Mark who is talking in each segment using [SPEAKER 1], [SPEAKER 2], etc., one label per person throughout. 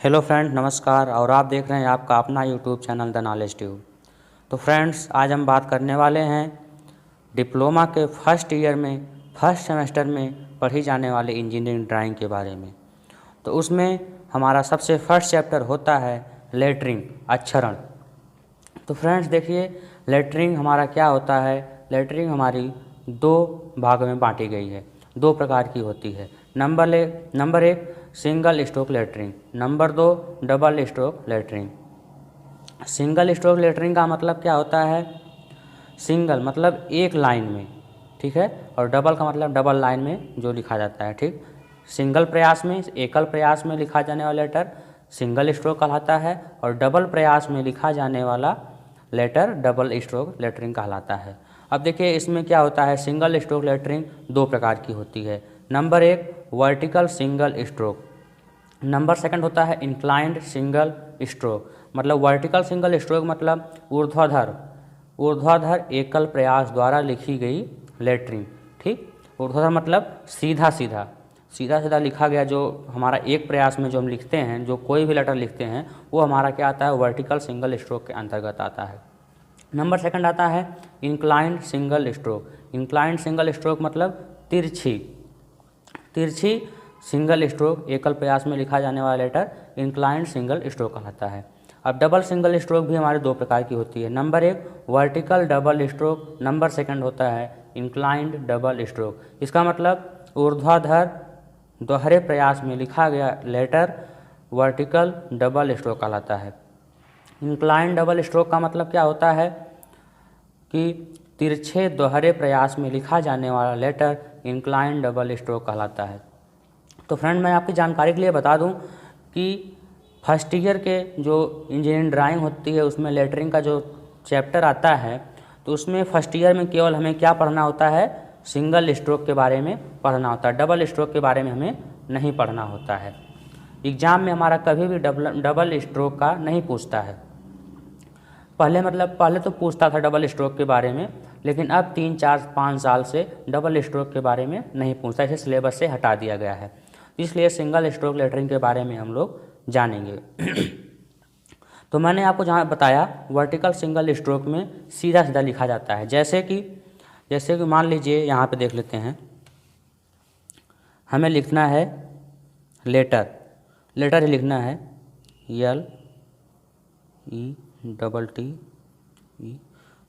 [SPEAKER 1] Hello friend, नमस्कार। और आप देख रहे हैं आपका अपना YouTube channel the knowledge tube. तो फ्रेंड्स, आज हम बात करने वाले हैं डिप्लोमा के फर्स्ट ईयर में फर्स्ट सेमेस्टर में पढ़ी जाने वाली इंजीनियरिंग ड्राइंग के बारे में। तो उसमें हमारा सबसे फर्स्ट चैप्टर होता है लेटरिंग, अक्षरण। तो फ्रेंड्स देखिए, लेटरिंग हमारा क्या होता है। लेटरिंग हमारी दो भागों में बांटी गई है, दो प्रकार की होती है। नंबर एक सिंगल स्ट्रोक लेटरिंग, नंबर दो double stroke lettering. Single stroke lettering का मतलब क्या होता है? सिंगल मतलब एक लाइन में, ठीक है, और डबल का मतलब डबल लाइन में जो लिखा जाता है, ठीक। सिंगल प्रयास में, एकल प्रयास में लिखा जाने वाला लेटर सिंगल स्ट्रोक कहलाता है, और डबल प्रयास में लिखा जाने वाला लेटर डबल स्ट्रोक लेटरिंग कहलाता है। अब देखिए, इसमें क्या होता है। सिंगल स्ट्रोक लेटरिंग दो प्रकार की होती है। नंबर एक vertical single stroke, number second होता है इंक्लाइंड सिंगल स्ट्रोक। मतलब वर्टिकल सिंगल स्ट्रोक मतलब ऊर्ध्वाधर एकल प्रयास द्वारा लिखी गई लेटरिंग, ठीक। ऊर्ध्वाधर मतलब सीधा सीधा लिखा गया, जो हमारा एक प्रयास में जो हम लिखते हैं, जो कोई भी लेटर लिखते हैं, वो हमारा क्या आता है, वर्टिकल सिंगल स्ट्रोक के अंतर्गत आता है। नंबर सेकंड आता है inclined single stroke. Inclined single stroke मतलब तिरछी सिंगल स्ट्रोक एकल प्रयास में लिखा जाने वाला लेटर इंक्लाइंड सिंगल स्ट्रोक कहलाता है। अब डबल सिंगल स्ट्रोक भी हमारे दो प्रकार की होती है। नंबर एक vertical double stroke, number second होता है इंक्लाइंड डबल स्ट्रोक। इसका मतलब ऊर्ध्वाधर दोहरे प्रयास में लिखा गया लेटर वर्टिकल डबल स्ट्रोक कहलाता है। इंक्लाइंड डबल स्ट्रोक का मतलब क्या होता है कि तिरछे दोहरे प्रयास में लिखा जाने वाला लेटर इंक्लाइंड डबल स्ट्रोक कहलाता है। तो फ्रेंड, मैं आपकी जानकारी के लिए बता दूं कि फर्स्ट ईयर के जो इंजीनियरिंग ड्राइंग होती है, उसमें लेटरिंग का जो चैप्टर आता है, तो उसमें फर्स्ट ईयर में केवल हमें क्या पढ़ना होता है, सिंगल स्ट्रोक के बारे में पढ़ना होता है। डबल स्ट्रोक के बारे में हमें नहीं पढ़ना होता है। एग्ज़ाम में हमारा कभी भी डबल स्ट्रोक का नहीं पूछता है। पहले तो पूछता था डबल स्ट्रोक के बारे में, लेकिन अब 3, 4, 5 साल से डबल स्ट्रोक के बारे में नहीं पूछता, इसे सिलेबस से हटा दिया गया है। इसलिए सिंगल स्ट्रोक लेटरिंग के बारे में हम लोग जानेंगे। तो मैंने आपको जहाँ बताया, वर्टिकल सिंगल स्ट्रोक में सीधा सीधा लिखा जाता है। जैसे कि मान लीजिए, यहाँ पे देख लेते हैं, हमें लिखना है लेटर ही लिखना है, LETTE,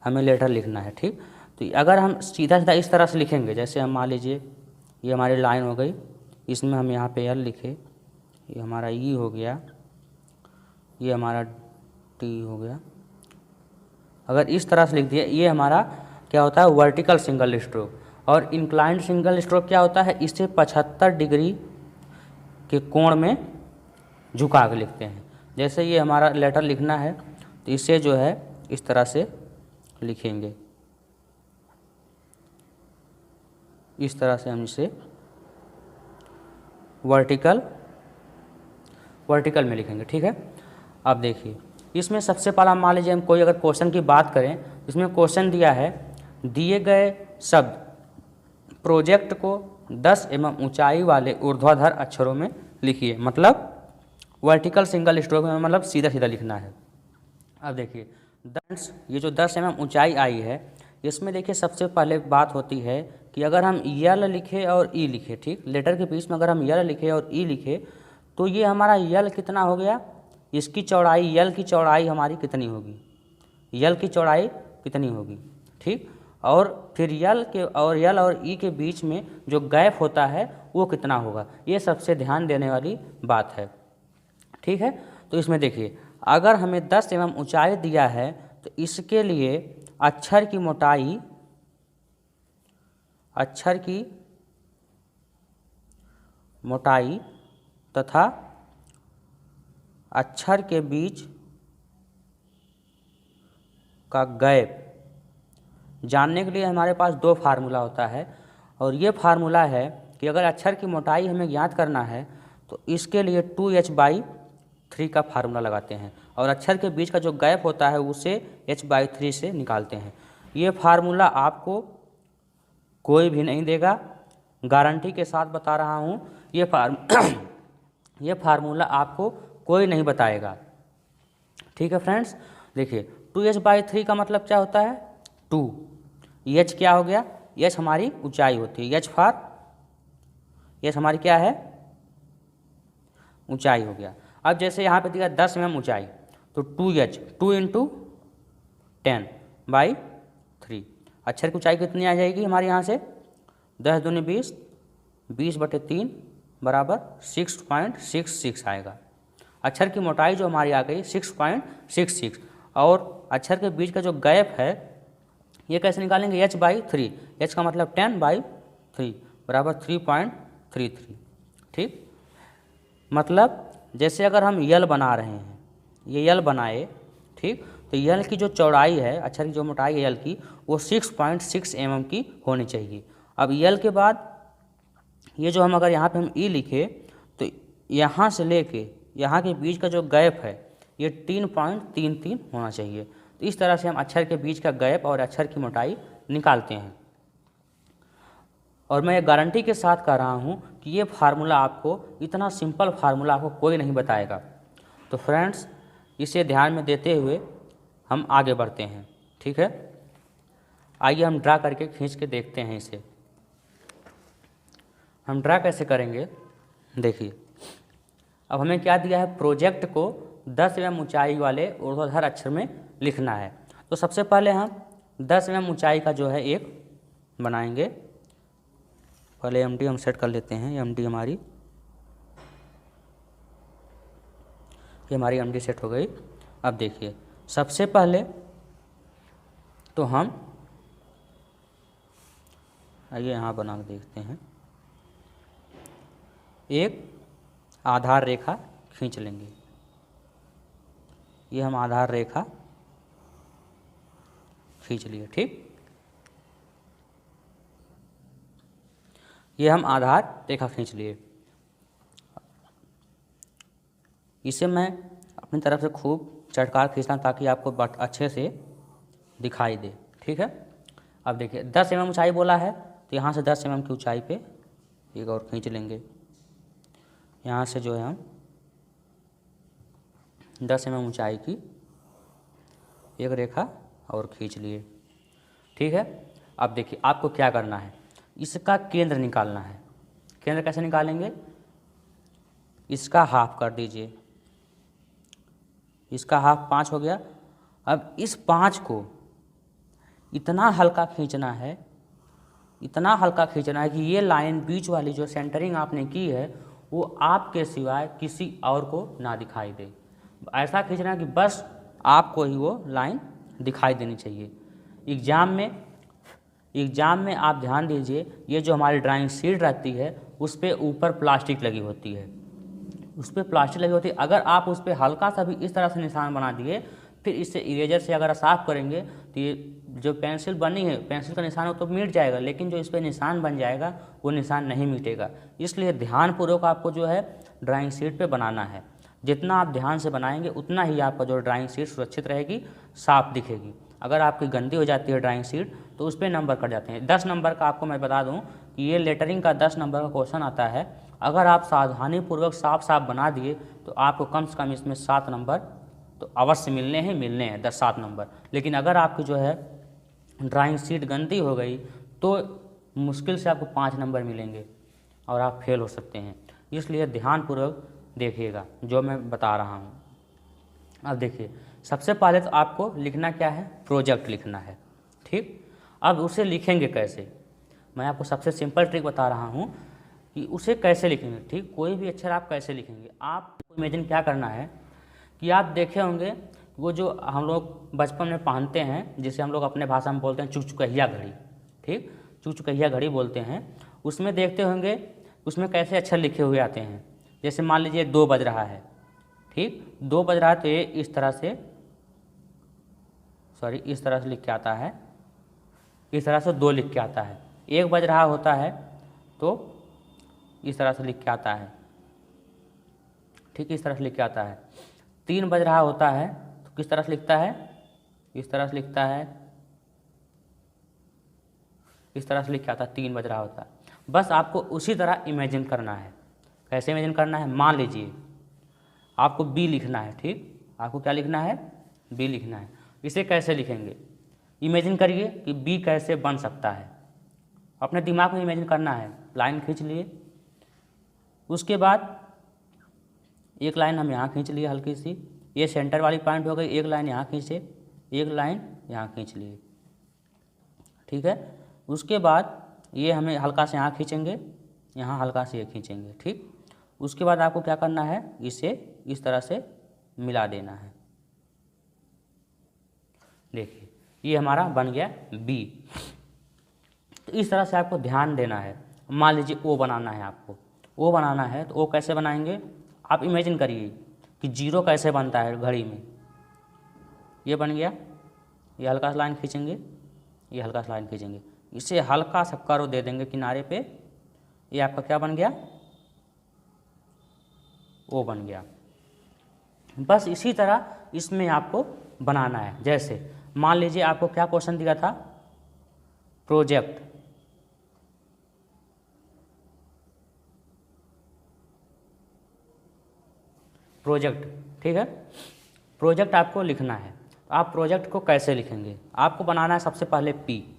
[SPEAKER 1] हमें लेटर लिखना है, ठीक। तो अगर हम सीधा सीधा इस तरह से लिखेंगे, जैसे हम मान लीजिए ये हमारी लाइन हो गई, इसमें हम यहाँ पे L लिखे, ये हमारा E हो गया, ये हमारा T हो गया। अगर इस तरह से लिख दिया, ये हमारा क्या होता है, वर्टिकल सिंगल स्ट्रोक। और इंक्लाइंड सिंगल स्ट्रोक क्या होता है, इसे 75 डिग्री के कोण में झुका के लिखते हैं। जैसे ये हमारा लेटर लिखना है, तो इसे जो है इस तरह से लिखेंगे, इस तरह से हम इसे वर्टिकल में लिखेंगे, ठीक है। अब देखिए, इसमें सबसे पहला मान लीजिए हम कोई अगर क्वेश्चन की बात करें, इसमें क्वेश्चन दिया है, दिए गए शब्द प्रोजेक्ट को 10 mm ऊंचाई वाले ऊर्ध्वाधर अक्षरों में लिखिए। मतलब वर्टिकल सिंगल स्ट्रोक में मतलब सीधा सीधा लिखना है। अब देखिए, ये जो 10 mm ऊंचाई आई है, इसमें देखिए सबसे पहले बात होती है कि अगर हम यल लिखे और ई लिखे, ठीक, लेटर के बीच में अगर हम यल लिखे और ई लिखे, तो ये हमारा यल कितना हो गया, इसकी चौड़ाई, यल की चौड़ाई हमारी कितनी होगी, यल की चौड़ाई कितनी होगी, ठीक। और फिर यल और ई के बीच में जो गैप होता है वो कितना होगा, ये सबसे ध्यान देने वाली बात है, ठीक है। तो इसमें देखिए, अगर हमें 10 mm ऊंचाई दिया है, तो इसके लिए अक्षर की मोटाई तथा अक्षर के बीच का गैप जानने के लिए हमारे पास दो फार्मूला होता है। और ये फार्मूला है कि अगर अक्षर की मोटाई हमें ज्ञात करना है, तो इसके लिए 2h/3 का फार्मूला लगाते हैं, और अक्षर के बीच का जो गैप होता है उसे h/3 से निकालते हैं। ये फार्मूला आपको कोई भी नहीं देगा, गारंटी के साथ बता रहा हूँ। ये फार्मूला आपको कोई नहीं बताएगा। ठीक है फ्रेंड्स, देखिए 2h/3 का मतलब क्या होता है, 2। h क्या हो गया, h हमारी ऊंचाई होती है, h हमारी क्या है, ऊंचाई हो गया। अब जैसे यहाँ पे दिया 10 mm ऊंचाई, तो 2h 2 × 10/3। अक्षर की ऊंचाई कितनी आ जाएगी हमारे यहाँ से, 10 दूनी 20, 20/3 बराबर 6.66 आएगा। अक्षर की मोटाई जो हमारी आ गई 6.66, और अक्षर के बीच का जो गैप है ये कैसे निकालेंगे, h/3। h का मतलब 10/3 बराबर 3.33। ठीक, मतलब जैसे अगर हम यल बना रहे हैं, ये यल बनाए, ठीक, तो यल की जो चौड़ाई है, अक्षर की जो मोटाई है यल की, वो 6.6 mm की होनी चाहिए। अब यल के बाद ये जो हम अगर यहाँ पे हम ई लिखे, तो यहाँ से लेके यहाँ के बीच का जो गैप है ये 3.33 होना चाहिए। तो इस तरह से हम अक्षर के बीच का गैप और अक्षर की मोटाई निकालते हैं। और मैं ये गारंटी के साथ कह रहा हूँ कि ये फार्मूला आपको, इतना सिंपल फार्मूला आपको कोई नहीं बताएगा। तो फ्रेंड्स, इसे ध्यान में देते हुए हम आगे बढ़ते हैं। ठीक है, आइए हम ड्रा करके खींच के देखते हैं इसे। हम ड्रा कैसे करेंगे, देखिए अब हमें क्या दिया है, प्रोजेक्ट को 10 mm ऊंचाई वाले ऊर्ध्वाधर अक्षर में लिखना है। तो सबसे पहले हम 10 mm ऊंचाई का जो है एक बनाएंगे। पहले MD हम सेट कर लेते हैं, MD हमारी, ये हमारी MD सेट हो गई। अब देखिए सबसे पहले तो हम आइए यहाँ बना के देखते हैं, एक आधार रेखा खींच लेंगे। ये हम आधार रेखा खींच लिए। ठीक, ये हम आधार रेखा खींच लिए। इसे मैं अपनी तरफ से खूब चटकार खींचना ताकि आपको अच्छे से दिखाई दे। ठीक है, अब देखिए 10 mm ऊंचाई बोला है, तो यहाँ से 10 mm की ऊंचाई पे एक और खींच लेंगे। यहाँ से जो है हम 10 mm ऊंचाई की एक रेखा और खींच लिए। ठीक है, अब देखिए आपको क्या करना है, इसका केंद्र निकालना है। केंद्र कैसे निकालेंगे, इसका हाफ कर दीजिए, इसका हाफ 5 हो गया। अब इस 5 को इतना हल्का खींचना है, इतना हल्का खींचना है कि ये लाइन बीच वाली जो सेंटरिंग आपने की है वो आपके सिवाय किसी और को ना दिखाई दे। ऐसा खींचना है कि बस आपको ही वो लाइन दिखाई देनी चाहिए। एग्ज़ाम में आप ध्यान दीजिए, ये जो हमारी ड्राइंग शीट रहती है उस पर ऊपर प्लास्टिक लगी होती है, उस पर प्लास्टिक लगी होती है। अगर आप उस पर हल्का सा भी इस तरह से निशान बना दिए, फिर इससे इरेजर से अगर साफ़ करेंगे तो ये जो पेंसिल बनी है, पेंसिल का निशान हो तो मिट जाएगा, लेकिन जो इस पर निशान बन जाएगा वो निशान नहीं मिटेगा। इसलिए ध्यानपूर्वक आपको जो है ड्राइंग शीट पे बनाना है। जितना आप ध्यान से बनाएंगे उतना ही आपका जो ड्राइंग शीट सुरक्षित रहेगी, साफ दिखेगी। अगर आपकी गंदी हो जाती है ड्राइंग शीट तो उस पर नंबर कट जाते हैं। 10 नंबर का आपको मैं बता दूँ कि ये लेटरिंग का 10 नंबर का क्वेश्चन आता है। अगर आप सावधानीपूर्वक साफ साफ बना दिए तो आपको कम से कम इसमें 7 नंबर तो अवश्य मिलने हैं 10-7 नंबर। लेकिन अगर आपकी जो है ड्राइंग शीट गंदी हो गई तो मुश्किल से आपको 5 नंबर मिलेंगे और आप फेल हो सकते हैं। इसलिए ध्यानपूर्वक देखिएगा जो मैं बता रहा हूँ। अब देखिए सबसे पहले तो आपको लिखना क्या है, प्रोजेक्ट लिखना है। ठीक, अब उसे लिखेंगे कैसे, मैं आपको सबसे सिंपल ट्रिक बता रहा हूँ कि उसे कैसे लिखेंगे। ठीक, कोई भी अक्षर आप कैसे लिखेंगे, आप इमेजिन क्या करना है कि आप देखे होंगे वो जो हम लोग बचपन में पहनते हैं, जिसे हम लोग अपने भाषा में बोलते हैं चुकचुकहिया घड़ी। ठीक, चुकचुकहिया घड़ी बोलते हैं। उसमें देखते होंगे उसमें कैसे अक्षर लिखे हुए आते हैं। जैसे मान लीजिए 2 बज रहा है, ठीक, 2 बज रहा है तो ये इस तरह से लिख के आता है, इस तरह से 2 लिख के आता है। 1 बज रहा होता है तो इस तरह से लिख के आता है। ठीक, इस तरह से लिख के आता है। 3 बज रहा होता है तो किस तरह से लिखता है, इस तरह से लिखता है, इस तरह से लिख के आता है। 3 बज रहा होता है। बस आपको उसी तरह इमेजिन करना है। कैसे इमेजिन करना है, मान लीजिए आपको बी लिखना है। ठीक, आपको क्या लिखना है? बी लिखना है। इसे कैसे लिखेंगे? इमेजिन करिए कि बी कैसे बन सकता है, अपने दिमाग में इमेजिन करना है। लाइन खींच लिए, उसके बाद एक लाइन हम यहाँ खींच लिए हल्की सी, ये सेंटर वाली पॉइंट हो गई। एक लाइन यहाँ खींचे, एक लाइन यहाँ खींच लिए। ठीक है, उसके बाद ये हमें हल्का से यहाँ खींचेंगे, यहाँ हल्का से ये खींचेंगे। ठीक, उसके बाद आपको क्या करना है? इसे इस तरह से मिला देना है। देखिए ये हमारा बन गया बी। तो इस तरह से आपको ध्यान देना है। मान लीजिए ओ बनाना है आपको, ओ बनाना है तो ओ कैसे बनाएंगे? आप इमेजिन करिए कि जीरो कैसे बनता है घड़ी में। ये बन गया, ये हल्का सा लाइन खींचेंगे, ये हल्का सा लाइन खींचेंगे, इसे हल्का सा कर्व दे देंगे किनारे पे। ये आपका क्या बन गया? ओ बन गया। बस इसी तरह इसमें आपको बनाना है। जैसे मान लीजिए आपको क्या क्वेश्चन दिया था? प्रोजेक्ट। प्रोजेक्ट, ठीक है, प्रोजेक्ट आपको लिखना है। तो आप प्रोजेक्ट को कैसे लिखेंगे? आपको बनाना है सबसे पहले पी।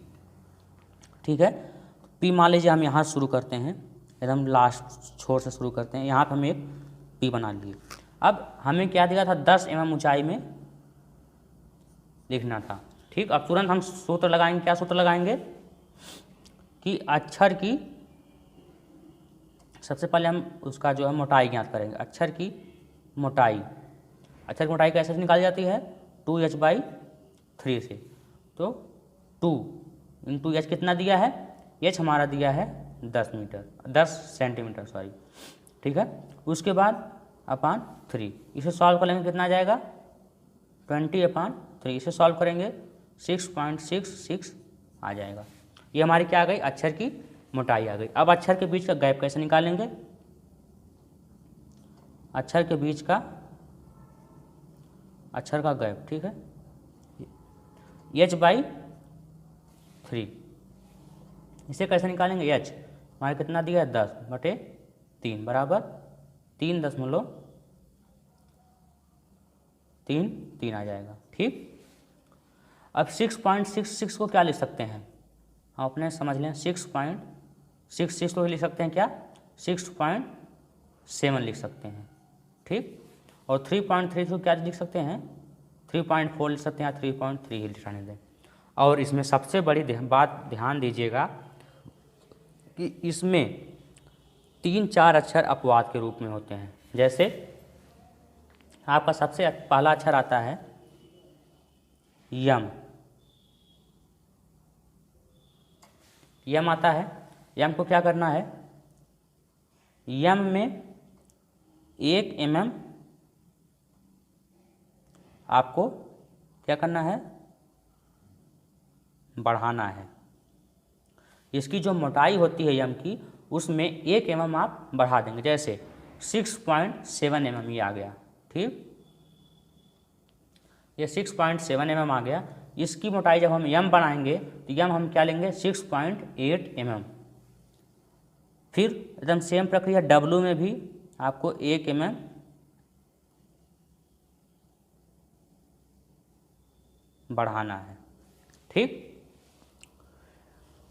[SPEAKER 1] ठीक है, पी मान लीजिए हम यहाँ शुरू करते हैं, एकदम लास्ट छोर से शुरू करते हैं। यहाँ पर हम एक पी बना लिए। अब हमें क्या दिया था? 10 mm ऊंचाई में लिखना था। ठीक, अब तुरंत हम सूत्र लगाएंगे। क्या सूत्र लगाएंगे? कि अक्षर की सबसे पहले हम उसका जो है मोटाई ज्ञात करेंगे। अक्षर की मोटाई, अक्षर की मोटाई कैसे निकाली जाती है? 2h/3 से। तो 2 × h कितना दिया है? h हमारा दिया है 10 सेंटीमीटर सॉरी। ठीक है, उसके बाद अपान 3, इसे सॉल्व करेंगे कितना आ जाएगा? 20/3। इसे सॉल्व करेंगे 6.66 आ जाएगा। ये हमारी क्या आ गई? अक्षर की मोटाई आ गई। अब अक्षर के बीच का गैप कैसे निकालेंगे? अक्षर के बीच का अक्षर का गैप, ठीक है, h/3। इसे कैसे निकालेंगे? h हमारे कितना दिया है? 10/3 बराबर 3.33 आ जाएगा। ठीक, अब 6.66 को क्या लिख सकते हैं? हम अपने समझ लें, 6.66 को लिख सकते हैं क्या? 6.7 लिख सकते हैं। ठीक, और 3.3 को क्या लिख सकते हैं? 3.4 लिख सकते हैं, या 3.3 ही लिखने दें। और इसमें सबसे बड़ी बात ध्यान दीजिएगा कि इसमें 3-4 अक्षर अपवाद के रूप में होते हैं। जैसे आपका सबसे पहला अक्षर आता है यम। यम आता है, यम को क्या करना है? यम में 1 mm आपको क्या करना है? बढ़ाना है। इसकी जो मोटाई होती है यम की, उसमें 1 mm आप बढ़ा देंगे। जैसे 6.7 mm ये आ गया। ठीक, ये 6.7 mm आ गया। इसकी मोटाई जब हम यम बनाएंगे तो यम हम क्या लेंगे? 6.8 mm। फिर एकदम सेम प्रक्रिया डब्लू में भी आपको 1 mm बढ़ाना है। ठीक,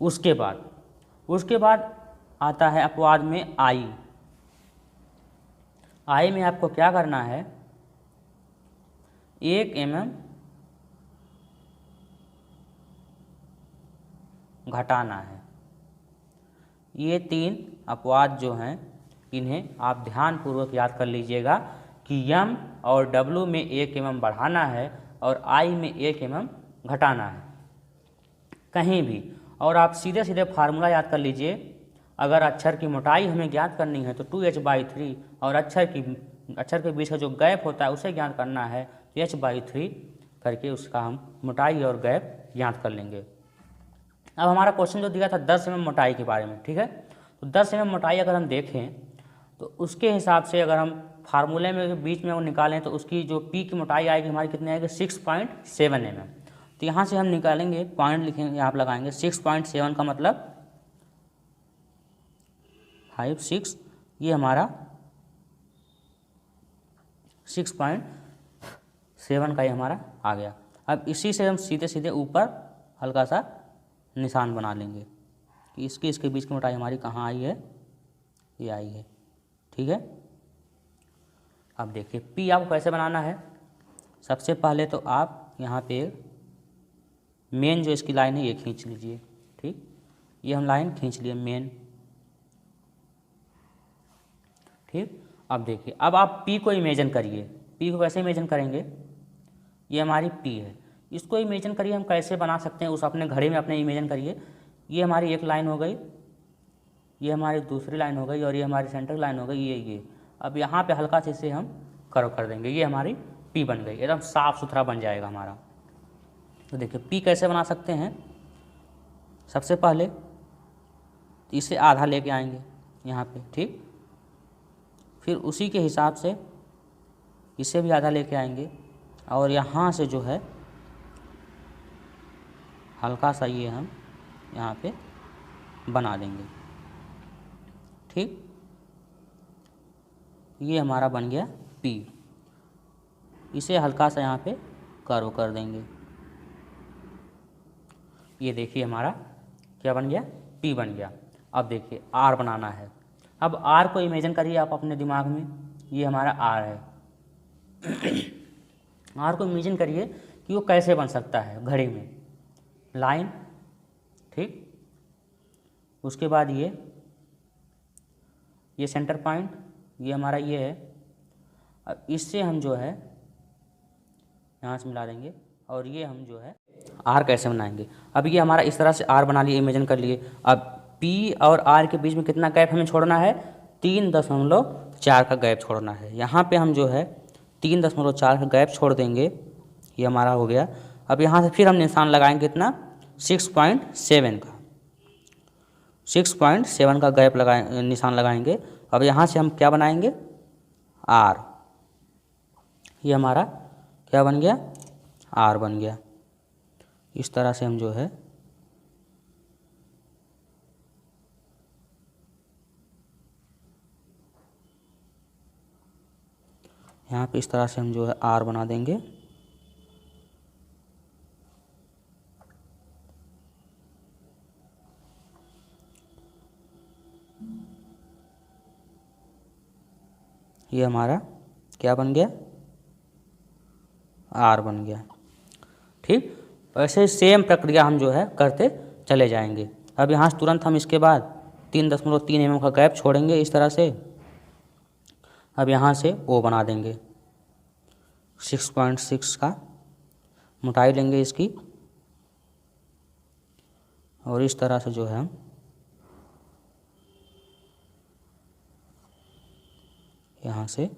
[SPEAKER 1] उसके बाद आता है अपवाद में आई। आई में आपको क्या करना है? 1 mm घटाना है। ये 3 अपवाद जो हैं, इन्हें आप ध्यानपूर्वक याद कर लीजिएगा कि यम और डब्लू में 1 mm बढ़ाना है और आई में 1 mm घटाना है कहीं भी। और आप सीधे सीधे फार्मूला याद कर लीजिए। अगर अक्षर की मोटाई हमें ज्ञात करनी है तो 2h/3, और अक्षर के बीच का जो गैप होता है उसे ज्ञात करना है तो h/3 करके उसका हम मोटाई और गैप ज्ञात कर लेंगे। अब हमारा क्वेश्चन जो दिया था 10 mm मोटाई के बारे में, ठीक है, तो 10 mm मोटाई अगर हम देखें तो उसके हिसाब से अगर हम फार्मूले में बीच में वो निकालें तो उसकी जो पी की मोटाई आएगी हमारी कितनी आएगी? 6.7 mm। तो यहाँ से हम निकालेंगे, पॉइंट लिखेंगे, यहाँ पर लगाएंगे 6.7 का मतलब 5, 6, ये हमारा 6.7 का ये हमारा आ गया। अब इसी से हम सीधे सीधे ऊपर हल्का सा निशान बना लेंगे कि इसके बीच की मोटाई हमारी कहाँ आई है, ये आई है। ठीक है, अब देखिए पी आपको कैसे बनाना है। सबसे पहले तो आप यहाँ पे मेन जो इसकी लाइन है ये खींच लीजिए। ठीक, ये हम लाइन खींच लिए मेन। ठीक, अब देखिए अब आप पी को इमेजिन करिए। पी को कैसे इमेजिन करेंगे, ये हमारी पी है, इसको इमेजिन करिए हम कैसे बना सकते हैं, उस अपने घड़ी में अपने इमेजिन करिए। ये हमारी एक लाइन हो गई, ये हमारी दूसरी लाइन हो गई और ये हमारी सेंटर लाइन हो गई, ये। अब यहाँ पे हल्का से इसे हम कर्व कर देंगे, ये हमारी पी बन गई, एकदम साफ़ सुथरा बन जाएगा हमारा। तो देखिए पी कैसे बना सकते हैं। सबसे पहले इसे आधा लेके आएंगे यहाँ पे। ठीक, फिर उसी के हिसाब से इसे भी आधा लेके आएंगे और यहाँ से जो है हल्का सा ये हम यहाँ पे बना देंगे। ठीक, ये हमारा बन गया पी। इसे हल्का सा यहाँ पे कर्व कर देंगे। ये देखिए हमारा क्या बन गया, पी बन गया। अब देखिए आर बनाना है। अब आर को इमेजिन करिए आप अपने दिमाग में, ये हमारा आर है। आर को इमेजिन करिए कि वो कैसे बन सकता है घड़ी में, लाइन। ठीक, उसके बाद ये सेंटर पॉइंट, ये हमारा ये है। अब इससे हम जो है यहाँ से मिला देंगे और ये हम जो है आर कैसे बनाएंगे। अब ये हमारा इस तरह से आर बना लिए, इमेजिन कर लिए। अब पी और आर के बीच में कितना गैप हमें छोड़ना है, 3.4 का गैप छोड़ना है। यहाँ पे हम जो है 3.4 का गैप छोड़ देंगे, ये हमारा हो गया। अब यहाँ से फिर हम निशान लगाएंगे कितना, 6.7 का, 6.7 का गैप निशान लगाएंगे। अब यहाँ से हम क्या बनाएंगे, आर। ये हमारा क्या बन गया, आर बन गया। इस तरह से हम जो है यहाँ पे इस तरह से हम जो है आर बना देंगे। ये हमारा क्या बन गया, आर बन गया। ठीक, ऐसे सेम प्रक्रिया हम जो है करते चले जाएंगे। अब यहाँ से तुरंत हम इसके बाद 3.3 mm का गैप छोड़ेंगे इस तरह से। अब यहाँ से ओ बना देंगे, 6.6 का मोटाई लेंगे इसकी और इस तरह से जो है हम यहाँ से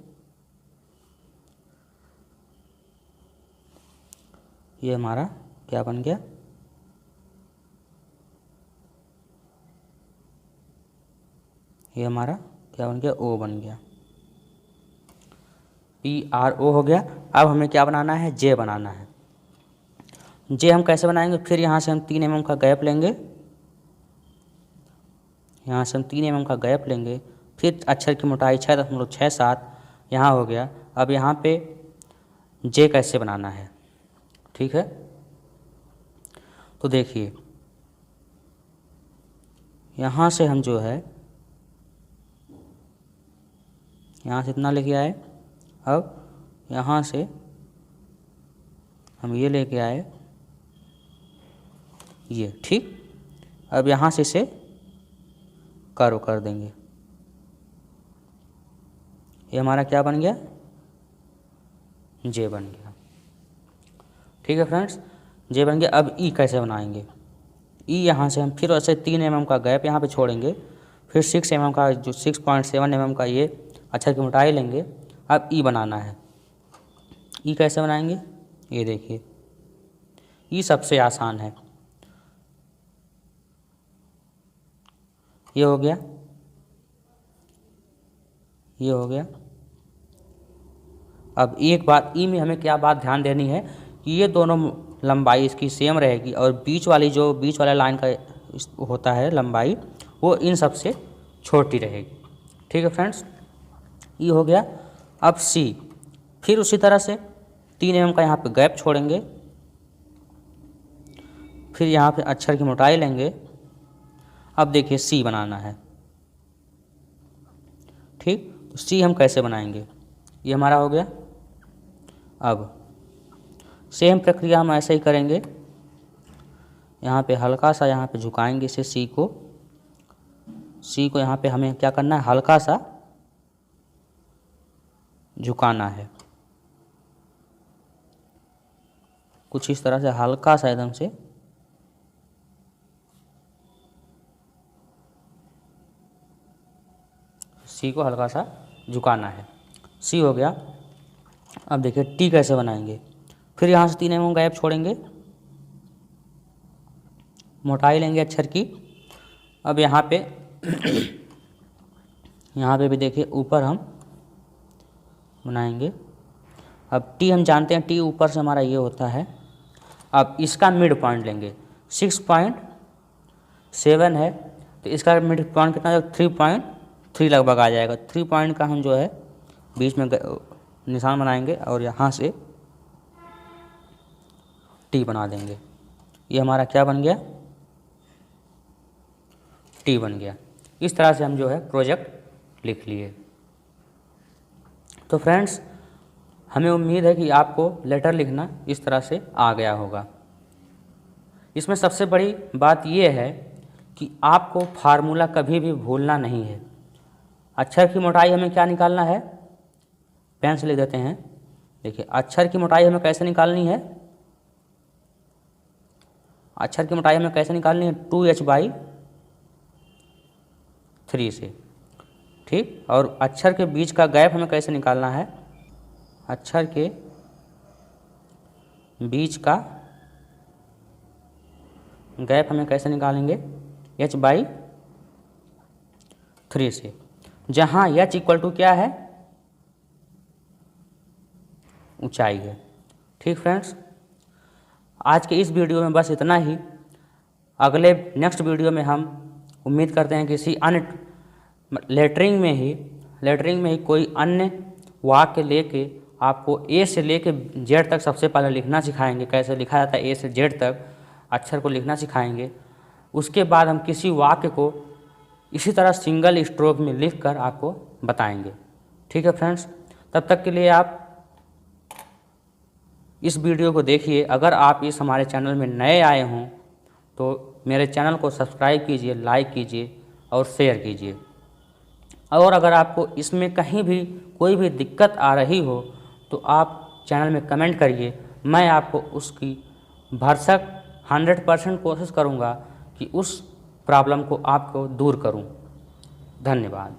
[SPEAKER 1] ये हमारा क्या बन गया, ये हमारा क्या बन गया, ओ बन गया। पी आर ओ हो गया। अब हमें क्या बनाना है, जे बनाना है। जे हम कैसे बनाएंगे, फिर यहाँ से हम 3 mm का गैप लेंगे, यहाँ से हम 3 mm का गैप लेंगे। फिर अक्षर की मोटाई 6.67 यहाँ हो गया। अब यहाँ पे जे कैसे बनाना है। ठीक है, तो देखिए यहाँ से हम जो है यहाँ से इतना लेके आए। अब यहाँ से हम ये लेके आए, ये। ठीक, अब यहाँ से इसे कर्व कर देंगे। ये हमारा क्या बन गया, जे बन गया। ठीक है फ्रेंड्स, जे बन गया। अब ई कैसे बनाएंगे, ई यहाँ से हम फिर ऐसे 3 mm का गैप यहाँ पे छोड़ेंगे। फिर 6 mm का जो 6.7 mm का ये अक्षर की मोटाई लेंगे। अब ई बनाना है। ई कैसे बनाएंगे, ये देखिए, ई सबसे आसान है। ये हो गया, ये हो गया। अब एक बात ई में हमें क्या बात ध्यान देनी है कि ये दोनों लंबाई इसकी सेम रहेगी और बीच वाला लाइन का होता है लंबाई, वो इन सब से छोटी रहेगी। ठीक है फ्रेंड्स, ये हो गया। अब सी, फिर उसी तरह से 3 mm का यहाँ पे गैप छोड़ेंगे। फिर यहाँ पे अक्षर की मोटाई लेंगे। अब देखिए सी बनाना है, ठीक। तो सी हम कैसे बनाएंगे, ये हमारा हो गया। अब सेम प्रक्रिया हम ऐसे ही करेंगे। यहाँ पे हल्का सा यहाँ पे झुकाएंगे इसे सी को यहाँ पे हमें क्या करना है, हल्का सा झुकाना है, कुछ इस तरह से हल्का सा एकदम से। सी को हल्का सा झुकाना है, सी हो गया। अब देखिए टी कैसे बनाएंगे। फिर यहाँ से 3 mm गैप छोड़ेंगे, मोटाई लेंगे अक्षर की। अब यहाँ पे यहाँ पे भी देखिए ऊपर हम बनाएंगे। अब टी हम जानते हैं, टी ऊपर से हमारा ये होता है। अब इसका मिड पॉइंट लेंगे, 6.7 है, तो इसका मिड पॉइंट कितना है, 3.3 लगभग आ जाएगा। 3 पॉइंट का हम जो है बीच में निशान बनाएंगे और यहाँ से टी बना देंगे। ये हमारा क्या बन गया, टी बन गया। इस तरह से हम जो है प्रोजेक्ट लिख लिए। तो फ्रेंड्स, हमें उम्मीद है कि आपको लेटर लिखना इस तरह से आ गया होगा। इसमें सबसे बड़ी बात यह है कि आपको फार्मूला कभी भी भूलना नहीं है। अक्षर की मोटाई हमें क्या निकालना है, पेन से लिख देते हैं। देखिए अक्षर की मोटाई हमें कैसे निकालनी है, अक्षर की मोटाई हमें कैसे निकालनी है, 2h/3 से, ठीक। और अक्षर के बीच का गैप हमें कैसे निकालना है, अक्षर के बीच का गैप हमें कैसे निकालेंगे, h/3 से, जहाँ h = क्या है, ऊंचाई है, ठीक फ्रेंड्स। आज के इस वीडियो में बस इतना ही। अगले नेक्स्ट वीडियो में हम उम्मीद करते हैं किसी अन्य लेटरिंग में ही कोई अन्य वाक्य लेके आपको ए से लेके जेड तक सबसे पहले लिखना सिखाएंगे, कैसे लिखा जाता है ए से जेड तक अक्षर को लिखना सिखाएंगे। उसके बाद हम किसी वाक्य को इसी तरह सिंगल स्ट्रोक में लिखकर आपको बताएंगे, ठीक है फ्रेंड्स। तब तक के लिए आप इस वीडियो को देखिए। अगर आप इस हमारे चैनल में नए आए हों तो मेरे चैनल को सब्सक्राइब कीजिए, लाइक कीजिए और शेयर कीजिए। और अगर आपको इसमें कहीं भी कोई भी दिक्कत आ रही हो तो आप चैनल में कमेंट करिए, मैं आपको उसकी भरसक 100% कोशिश करूँगा कि उस प्रॉब्लम को आपको दूर करूँ। धन्यवाद।